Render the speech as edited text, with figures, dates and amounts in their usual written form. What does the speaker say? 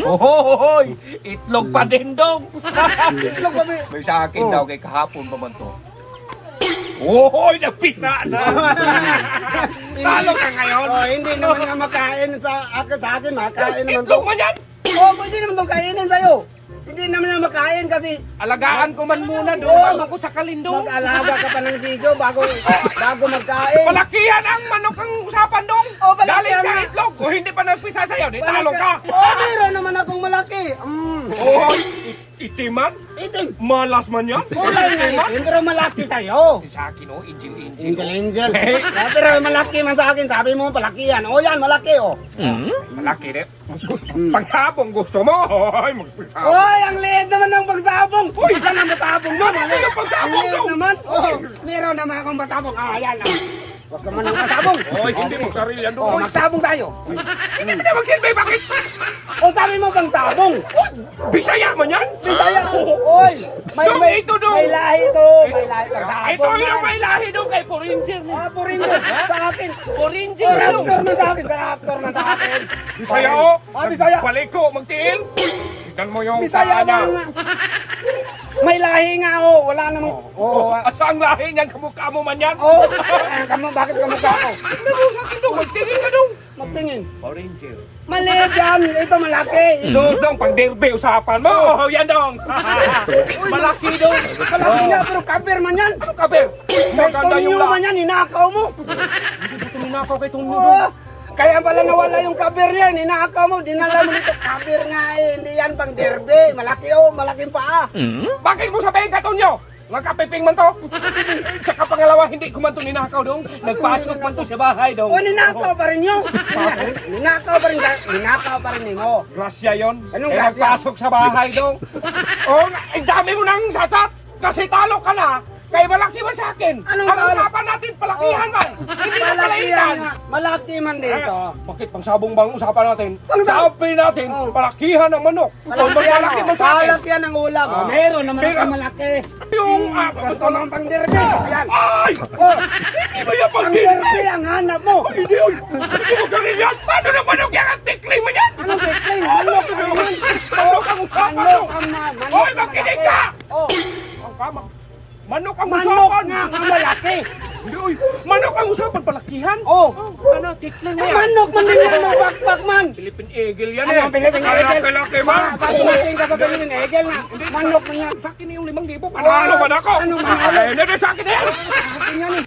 Ohoy! Itlog pa din dong! Itlog pa din. May sa akin daw kay kahapon pa man to. Ohoy! Nagpisa na! Talo ka ngayon! Oh, hindi naman nga makain sa akin, makain naman to. Itlog man yan! Oh, pwede naman itong kainin sa'yo. Hindi naman na makain kasi Alagaan ko man muna doon. Oo. Bago sa kalindong. mag-alaga ka pa ng siso bago magkain. Palakihan ang manok ang usapan dong! Oh, palakihan Galing ka nga. itlog! O hindi pa nagpisa sa'yo, di talo ka! Oh, meron naman akong malaki. Ohoy! Itiman? Itim. Malas man yan! Kulay nga itim, pero malaki sa'yo. Sa akin oh, Angel. Angel. Pero malaki man sa akin, sabi mo palakihan. Oh, yan, malaki oh. Malaki rin. Pagsabong gusto mo. Hoy, magpagsabong. Oy, ang liit naman ng pagsabong. Uy, Saan ang pagsabong mo? Ano yung pagsabong Ang liit daw? naman. Oh, meron naman akong pagsabong. Ah, yan. Huwag naman ng pagsabong. Hoy, hindi magsarili yan Oh, doon. magsabong tayo. Hindi ka na magsilbi, bakit? O, sabi mo pagsabong. Uy, Bisaya man yan? Bisaya. Oo. Oy, Dong, ito dong. may lahi ito. May lahi pagsabong. Ito yung may lahi doon kay Poringer. Ah, purinyo. Sa akin. Poringer Reactor doon. na sa akin. Reactor na sa akin. Bisaya o. Ah, Bisaya. Baliko, magtiil. Tignan mo yung Bisaya paa niya. ba nga? May lahi nga oh. Wala namang. Oh, at saan lahi niyan? Kamukha mo man yan? Oh, bakit kamukha ko? Tignan mo sa akin doon. Magtingin ka doon. Magtingin. Poringer. Maliit yan. Ito malaki. Dos dong, pang derby usapan mo. Oh, yan dong. Malaki dong. Malaki nga pero cover man yan. Ano ka, Ber? Maganda yung Tunyo man yan. Ninakaw mo. Tuminakaw kay Tunyo Oh, dong. kaya pala nawala yung cover yan. Ninakaw mo. Dinala mo dito. Cover nga eh. Hindi yan pang derby. Malaki oh. Malaking paa. Bakit mo sabihin ka, Tunyo? Magkapiping man to. Tsaka pangalawa, hindi ko man to ninakaw dong. Nagpasok man to sa bahay dong. O ninakaw pa rin yun. Ninakaw pa rin. Ninakaw pa rin mo. Grasya yon. Anong Eh, grasya? nagpasok sa bahay dong. Oh, ang dami mo nang satat. Kasi talo ka na. Kaya malaki man sa akin. Anong Ang talo? usapan natin, palakihan man. Hindi mo Malaki palaitan. yan nga. Malaki man dito. Bakit pang sabong bang usapan natin? Pangsabong. Sabi natin, Oh. palakihan ng manok. Kung malaki man sa akin. Malaki yan ang ulam. Ah. Meron naman Pero- akong malaki. Yung, Gusto naman pang derby. Yan. ay! Oh, Hindi ba yan pang ang derby ang hanap mo. Hindi yun! Hindi mo ganun yan! Paano na manok yan ang tikling mo yan? Anong betling? Manok ang yan. Manok ang usapan Manok mo! ang manok. Hoy, ang makinig malaki. ka! Oh, Ang kama. Manok ang manok usapan! nga ang malaki. Hindi, uy! Manok ang usapan, palakihan! Oh, Ano, tikling mo yan? manok man din yan ng bakbak man. Philippine Eagle yan Ano eh! ang Philippine Eagle? Laki-laki man! Patumating ka sa Philippine Eagle nga. Manok man yan. Sa akin yung 5,000. Panalo man ako! Anong manalo? Ay, hindi sa akin na yan! Akin yan eh.